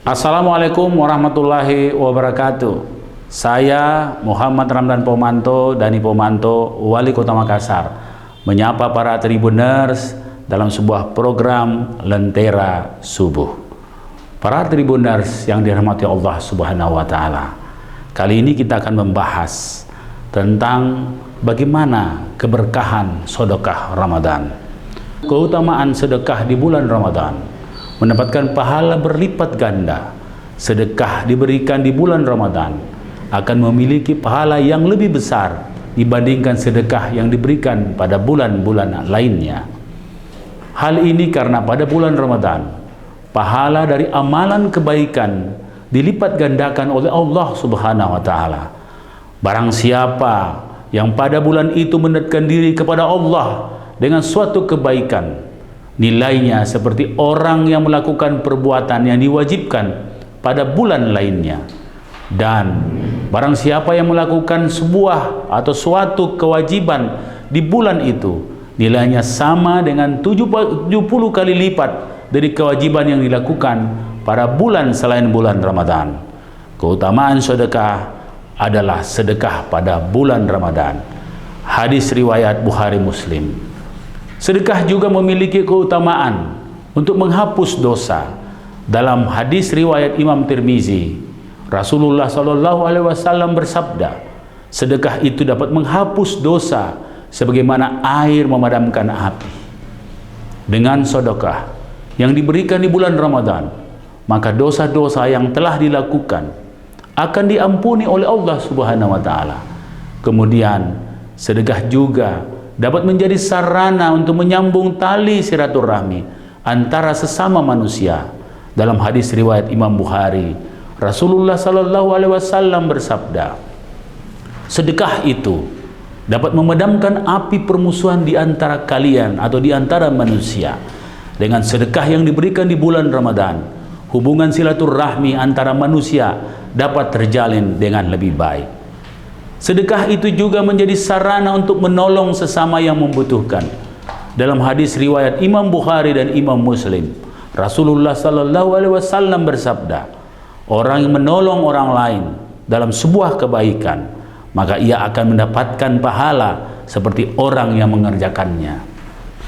Assalamualaikum warahmatullahi wabarakatuh. Saya Muhammad Ramdan Pomanto, Dani Pomanto, Wali Kota Makassar, menyapa para Tribuners dalam sebuah program Lentera Subuh. Para Tribuners yang dirahmati Allah Subhanahu wa Ta'ala, kali ini kita akan membahas tentang bagaimana keberkahan sedekah Ramadan. Keutamaan sedekah di bulan Ramadan mendapatkan pahala berlipat ganda. Sedekah diberikan di bulan Ramadan akan memiliki pahala yang lebih besar dibandingkan sedekah yang diberikan pada bulan-bulan lainnya. Hal ini karena pada bulan Ramadan pahala dari amalan kebaikan dilipat gandakan oleh Allah Subhanahu wa Ta'ala. Barang siapa yang pada bulan itu mendekatkan diri kepada Allah dengan suatu kebaikan, nilainya seperti orang yang melakukan perbuatan yang diwajibkan pada bulan lainnya. Dan barang siapa yang melakukan sebuah atau suatu kewajiban di bulan itu, nilainya sama dengan 70 kali lipat dari kewajiban yang dilakukan pada bulan selain bulan Ramadan. Keutamaan sedekah adalah sedekah pada bulan Ramadan. Hadis riwayat Bukhari Muslim. Sedekah juga memiliki keutamaan untuk menghapus dosa. Dalam hadis riwayat Imam Tirmizi, Rasulullah SAW bersabda, sedekah itu dapat menghapus dosa sebagaimana air memadamkan api. Dengan sedekah yang diberikan di bulan Ramadan, maka dosa-dosa yang telah dilakukan akan diampuni oleh Allah Subhanahu wa Ta'ala. Kemudian sedekah juga dapat menjadi sarana untuk menyambung tali silaturahmi antara sesama manusia. Dalam hadis riwayat Imam Bukhari, Rasulullah SAW bersabda, sedekah itu dapat memadamkan api permusuhan di antara kalian atau di antara manusia. Dengan sedekah yang diberikan di bulan Ramadan, hubungan silaturahmi antara manusia dapat terjalin dengan lebih baik. Sedekah itu juga menjadi sarana untuk menolong sesama yang membutuhkan. Dalam hadis riwayat Imam Bukhari dan Imam Muslim, Rasulullah SAW bersabda, orang yang menolong orang lain dalam sebuah kebaikan, maka ia akan mendapatkan pahala seperti orang yang mengerjakannya.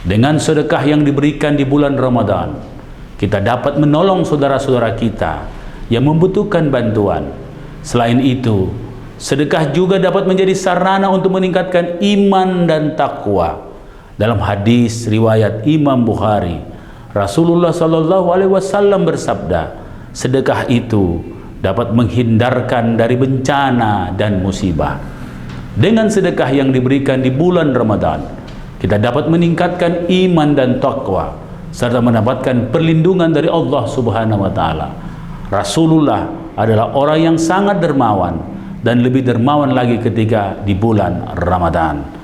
Dengan sedekah yang diberikan di bulan Ramadan, kita dapat menolong saudara-saudara kita yang membutuhkan bantuan. Selain itu, sedekah juga dapat menjadi sarana untuk meningkatkan iman dan takwa. Dalam hadis riwayat Imam Bukhari, Rasulullah SAW bersabda, sedekah itu dapat menghindarkan dari bencana dan musibah. Dengan sedekah yang diberikan di bulan Ramadan, kita dapat meningkatkan iman dan takwa serta mendapatkan perlindungan dari Allah Subhanahu wa Ta'ala. Rasulullah adalah orang yang sangat dermawan dan lebih dermawan lagi ketika di bulan Ramadan.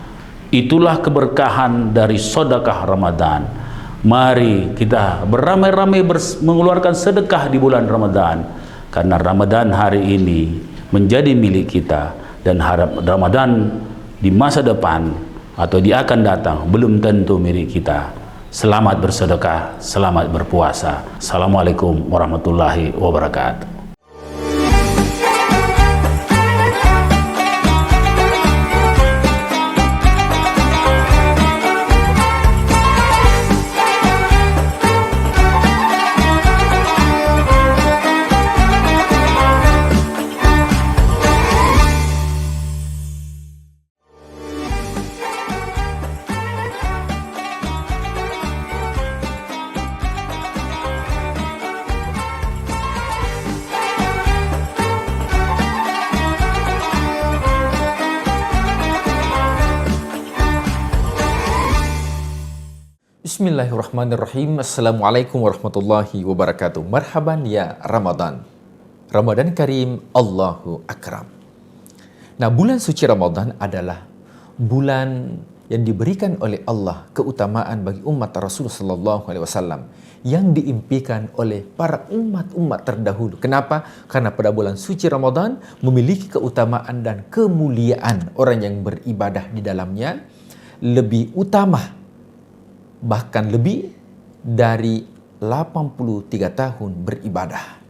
Itulah keberkahan dari sedekah Ramadan. Mari kita beramai-ramai mengeluarkan sedekah di bulan Ramadan, karena Ramadan hari ini menjadi milik kita, dan harap Ramadan di masa depan atau di akan datang belum tentu milik kita. Selamat bersedekah, selamat berpuasa. Assalamualaikum warahmatullahi wabarakatuh. Bismillahirrahmanirrahim. Assalamualaikum warahmatullahi wabarakatuh. Marhaban ya Ramadan. Ramadan Karim, Allahu Akram. Nah, bulan suci Ramadan adalah bulan yang diberikan oleh Allah keutamaan bagi umat Rasulullah SAW yang diimpikan oleh para umat-umat terdahulu. Kenapa? Karena pada bulan suci Ramadan memiliki keutamaan dan kemuliaan. Orang yang beribadah di dalamnya lebih utama, bahkan lebih dari 83 tahun beribadah.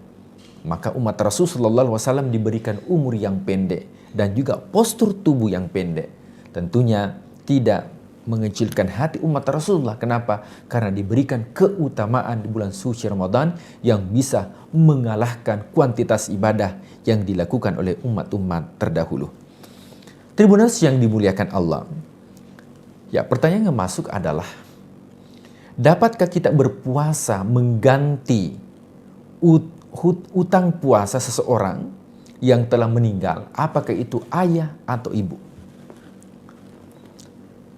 maka umat Rasulullah SAW diberikan umur yang pendek dan juga postur tubuh yang pendek. Tentunya tidak mengecilkan hati umat Rasulullah. Kenapa? Karena diberikan keutamaan di bulan suci Ramadan yang bisa mengalahkan kuantitas ibadah yang dilakukan oleh umat-umat terdahulu. Tribuners yang dimuliakan Allah. Ya, pertanyaan yang masuk adalah, dapatkah kita berpuasa mengganti utang puasa seseorang yang telah meninggal, apakah itu ayah atau ibu?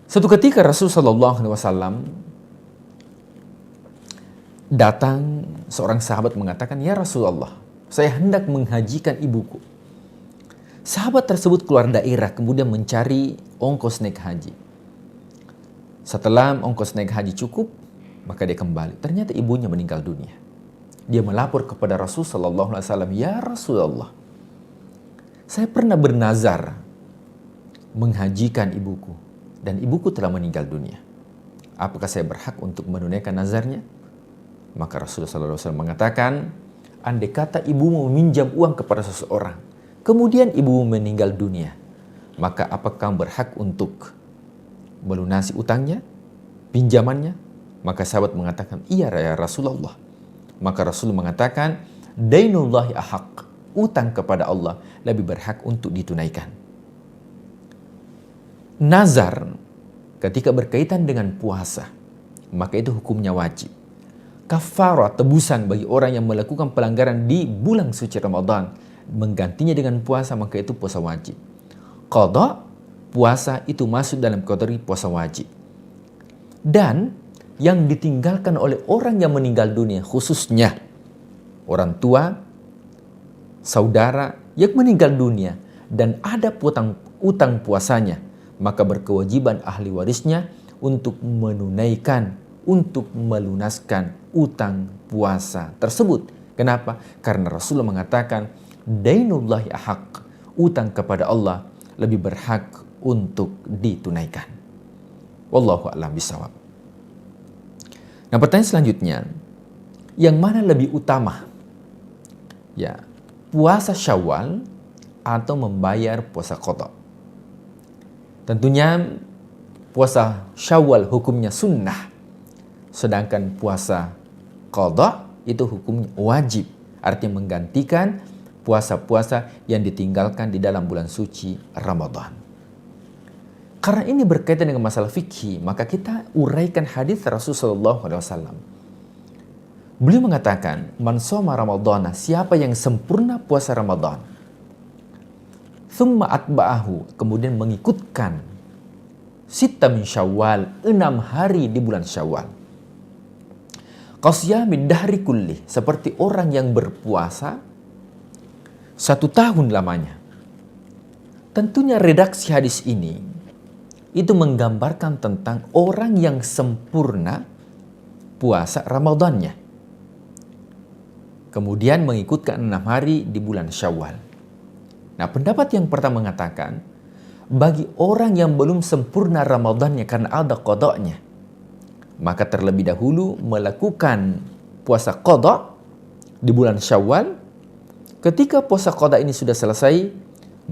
Suatu ketika Rasulullah SAW datang, seorang sahabat mengatakan, "Ya Rasulullah, saya hendak menghajikan ibuku." Sahabat tersebut keluar daerah kemudian mencari ongkos naik haji. Setelah ongkos naik haji cukup, maka dia kembali. Ternyata ibunya meninggal dunia. Dia melapor kepada Rasulullah SAW, "Ya Rasulullah, saya pernah bernazar menghajikan ibuku dan ibuku telah meninggal dunia. Apakah saya berhak untuk menunaikan nazarnya?" Maka Rasulullah SAW mengatakan, andai kata ibumu meminjam uang kepada seseorang, kemudian ibumu meninggal dunia, maka apakah kamu berhak untuk melunasi utangnya, pinjamannya? Maka sahabat mengatakan, "Iya ya Rasulullah." Maka Rasul mengatakan, "Dainullahi ahaq." Utang kepada Allah lebih berhak untuk ditunaikan. Nazar ketika berkaitan dengan puasa, maka itu hukumnya wajib. Kafarah, tebusan bagi orang yang melakukan pelanggaran di bulan suci Ramadan, menggantinya dengan puasa, maka itu puasa wajib. Qadha, puasa itu masuk dalam kategori puasa wajib. Dan yang ditinggalkan oleh orang yang meninggal dunia, khususnya orang tua, saudara yang meninggal dunia dan ada utang puasanya, maka berkewajiban ahli warisnya untuk menunaikan, untuk melunaskan utang puasa tersebut. Kenapa? Karena Rasulullah mengatakan, "Dainullahi ahaq." Utang kepada Allah lebih berhak untuk ditunaikan. Wallahu a'lam bishawab. Nah, pertanyaan selanjutnya, yang mana lebih utama? Ya, puasa Syawal atau membayar puasa qadha? Tentunya puasa Syawal hukumnya sunnah, sedangkan puasa qadha itu hukumnya wajib, artinya menggantikan puasa-puasa yang ditinggalkan di dalam bulan suci Ramadan. Karena ini berkaitan dengan masalah fikih, maka kita uraikan hadis Rasulullah SAW. Beliau mengatakan, "Man shoma Ramadhana," siapa yang sempurna puasa Ramadan, thumma atba'ahu, kemudian mengikutkan sitta min Syawal, 6 hari di bulan Syawal, qasiyamid dahri kulli, seperti orang yang berpuasa 1 tahun lamanya. Tentunya redaksi hadis ini itu menggambarkan tentang orang yang sempurna puasa Ramadannya, kemudian mengikutkan 6 hari di bulan Syawal. Nah, pendapat yang pertama mengatakan, bagi orang yang belum sempurna Ramadannya karena ada qadha-nya, maka terlebih dahulu melakukan puasa qadha di bulan Syawal. Ketika puasa qadha ini sudah selesai,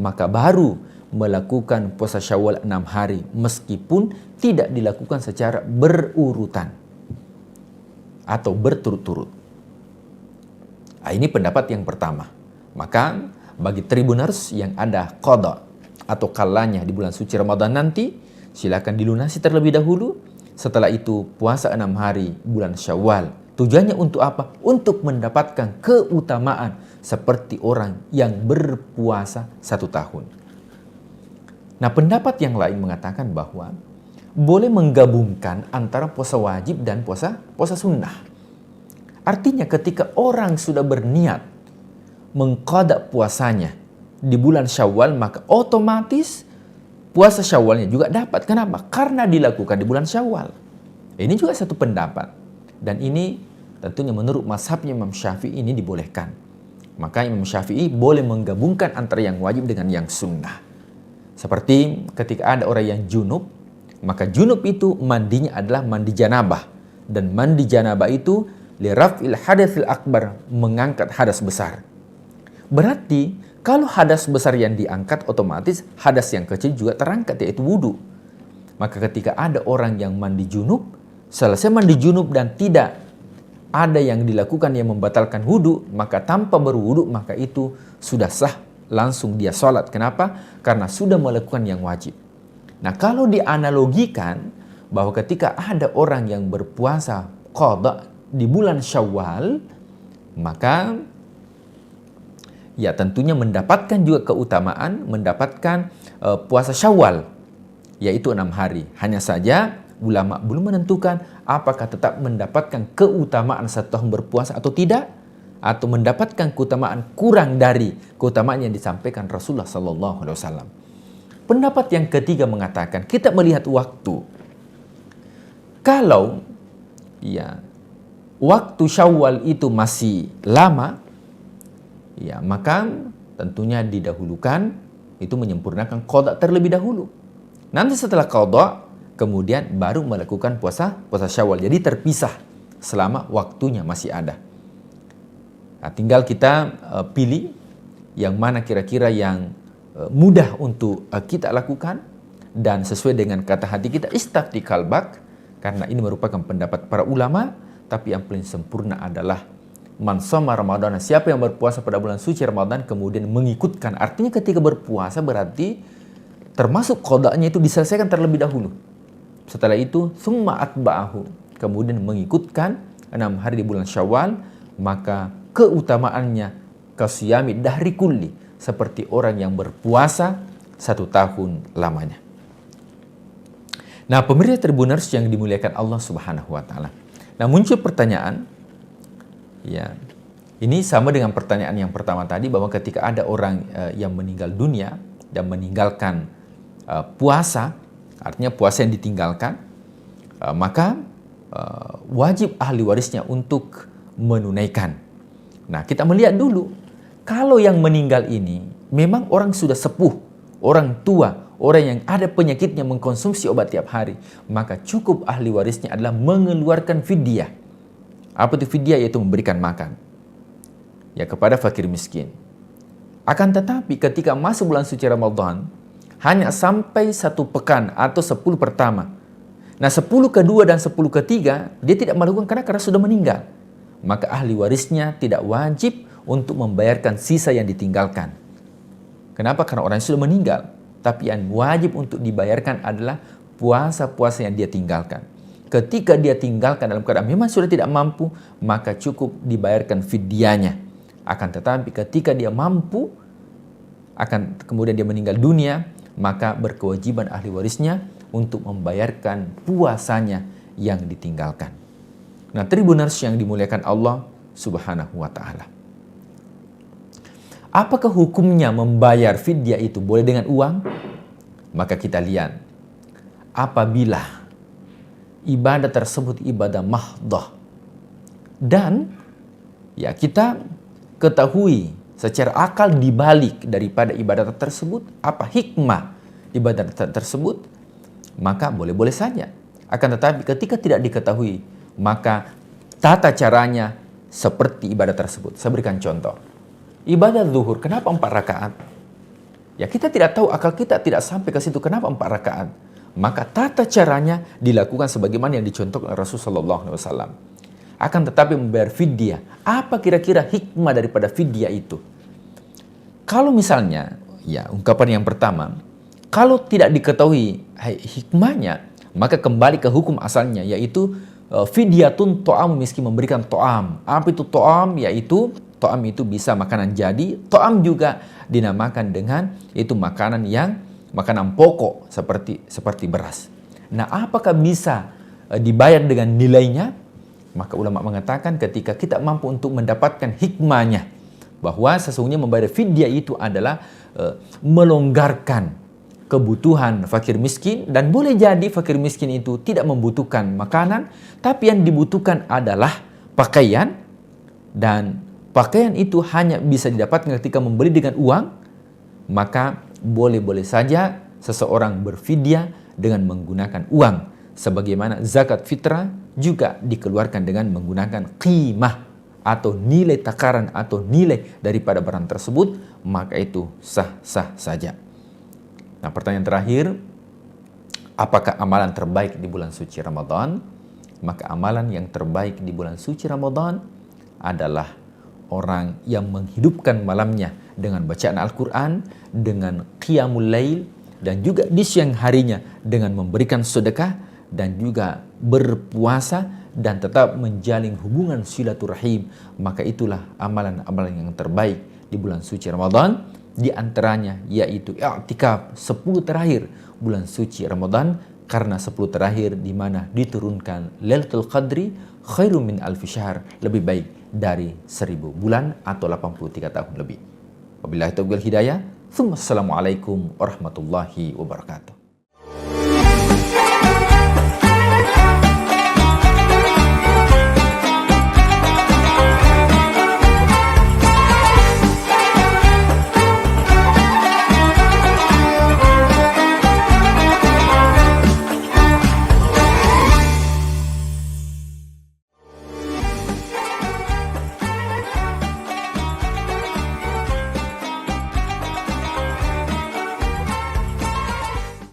maka baru melakukan puasa Syawal 6 hari, meskipun tidak dilakukan secara berurutan atau berturut-turut. Nah, ini pendapat yang pertama. Maka bagi tribuners yang ada qadha atau kalanya di bulan suci Ramadan nanti, silakan dilunasi terlebih dahulu. Setelah itu puasa 6 hari bulan Syawal. Tujuannya untuk apa? Untuk mendapatkan keutamaan seperti orang yang berpuasa 1 tahun. Nah, pendapat yang lain mengatakan bahwa boleh menggabungkan antara puasa wajib dan puasa sunnah. Artinya ketika orang sudah berniat mengqadha puasanya di bulan Syawal, maka otomatis puasa Syawalnya juga dapat. Kenapa? Karena dilakukan di bulan Syawal. Ini juga satu pendapat. Dan ini tentunya menurut mazhabnya Imam Syafi'i ini dibolehkan. Maka Imam Syafi'i boleh menggabungkan antara yang wajib dengan yang sunnah. Seperti ketika ada orang yang junub, maka junub itu mandinya adalah mandi janabah. Dan mandi janabah itu liraf'il hadatsil akbar, mengangkat hadas besar. Berarti kalau hadas besar yang diangkat, otomatis hadas yang kecil juga terangkat, yaitu wudu. Maka ketika ada orang yang mandi junub, selesai mandi junub dan tidak ada yang dilakukan yang membatalkan wudu, maka tanpa berwudu, maka itu sudah sah, langsung dia sholat. Kenapa? Karena sudah melakukan yang wajib. Nah, kalau dianalogikan bahwa ketika ada orang yang berpuasa qada di bulan Syawal, maka ya tentunya mendapatkan juga keutamaan, mendapatkan puasa Syawal, yaitu 6 hari. Hanya saja ulama belum menentukan apakah tetap mendapatkan keutamaan 1 tahun berpuasa atau tidak, atau mendapatkan keutamaan kurang dari keutamaan yang disampaikan Rasulullah SAW. Pendapat yang ketiga mengatakan kita melihat waktu. Kalau ya waktu Syawal itu masih lama, ya maka tentunya didahulukan itu menyempurnakan qada terlebih dahulu. Nanti setelah qada kemudian baru melakukan puasa Syawal. Jadi terpisah selama waktunya masih ada. Nah, tinggal kita pilih yang mana kira-kira yang mudah untuk kita lakukan dan sesuai dengan kata hati kita, istafti kalbak, karena ini merupakan pendapat para ulama. Tapi yang paling sempurna adalah man shoma Ramadan, siapa yang berpuasa pada bulan suci Ramadan kemudian mengikutkan. Artinya ketika berpuasa berarti termasuk qadanya itu diselesaikan terlebih dahulu. Setelah itu summa atba'ahu, kemudian mengikutkan 6 hari di bulan Syawal, maka keutamaannya kasiyami dahri kulli, seperti orang yang berpuasa 1 tahun lamanya. Nah, pemirsa Tribuners yang dimuliakan Allah Subhanahu wa taala. Nah, muncul pertanyaan, ya, ini sama dengan pertanyaan yang pertama tadi, bahwa ketika ada orang yang meninggal dunia dan meninggalkan puasa, artinya puasa yang ditinggalkan, maka wajib ahli warisnya untuk menunaikan. Nah, kita melihat dulu, kalau yang meninggal ini memang orang sudah sepuh, orang tua, orang yang ada penyakitnya mengkonsumsi obat tiap hari, maka cukup ahli warisnya adalah mengeluarkan fidyah. Apa itu fidyah? Yaitu memberikan makan ya kepada fakir miskin. Akan tetapi ketika masuk bulan suci Ramadan, hanya sampai 1 pekan atau 10 pertama. Nah, 10 kedua dan 10 ketiga dia tidak melakukan karena sudah meninggal. Maka ahli warisnya tidak wajib untuk membayarkan sisa yang ditinggalkan. Kenapa? Karena orang yang sudah meninggal. Tapi yang wajib untuk dibayarkan adalah puasa-puasa yang dia tinggalkan. Ketika dia tinggalkan dalam keadaan memang sudah tidak mampu, maka cukup dibayarkan fidyahnya. Akan tetapi ketika dia mampu, kemudian dia meninggal dunia, maka berkewajiban ahli warisnya untuk membayarkan puasanya yang ditinggalkan. Nah, Tribuners yang dimuliakan Allah Subhanahu wa taala. Apakah hukumnya membayar fidyah itu boleh dengan uang? Maka kita lihat, apabila ibadah tersebut ibadah mahdoh, dan ya kita ketahui secara akal dibalik daripada ibadah tersebut, apa hikmah ibadah tersebut, maka boleh-boleh saja. Akan tetapi ketika tidak diketahui, maka tata caranya seperti ibadah tersebut. Saya berikan contoh. Ibadah zuhur, kenapa 4 rakaat? Ya kita tidak tahu, akal kita tidak sampai ke situ, kenapa 4 rakaat? Maka tata caranya dilakukan sebagaimana yang dicontohkan oleh Rasulullah SAW. Akan tetapi membayar fidyah, apa kira-kira hikmah daripada fidyah itu? Kalau misalnya, ya ungkapan yang pertama, kalau tidak diketahui hikmahnya, maka kembali ke hukum asalnya, yaitu fidyatun to'am miskin, memberikan to'am. Apa itu to'am? Yaitu to'am itu bisa makanan jadi, to'am juga dinamakan dengan itu makanan pokok seperti beras. Nah, apakah bisa dibayar dengan nilainya? Maka ulama mengatakan ketika kita mampu untuk mendapatkan hikmahnya, bahwa sesungguhnya membayar fidyah itu adalah melonggarkan kebutuhan fakir miskin, dan boleh jadi fakir miskin itu tidak membutuhkan makanan, tapi yang dibutuhkan adalah pakaian, dan pakaian itu hanya bisa didapatkan ketika membeli dengan uang, maka boleh-boleh saja seseorang berfidyah dengan menggunakan uang. Sebagaimana zakat fitrah juga dikeluarkan dengan menggunakan qimah atau nilai takaran atau nilai daripada barang tersebut, maka itu sah-sah saja. Nah, pertanyaan terakhir, apakah amalan terbaik di bulan suci Ramadan? Maka amalan yang terbaik di bulan suci Ramadan adalah orang yang menghidupkan malamnya dengan bacaan Al-Quran, dengan qiyamul lail, dan juga di siang harinya dengan memberikan sedekah dan juga berpuasa dan tetap menjalin hubungan silaturahim. Maka itulah amalan-amalan yang terbaik di bulan suci Ramadan. Di antaranya yaitu i'tikaf 10 terakhir bulan suci Ramadan, karena 10 terakhir di mana diturunkan Lailatul Qadri khairum min alfi syahr, lebih baik dari 1000 bulan atau 83 tahun lebih. Wabillahi taufiq wal hidayah. Assalamualaikum warahmatullahi wabarakatuh.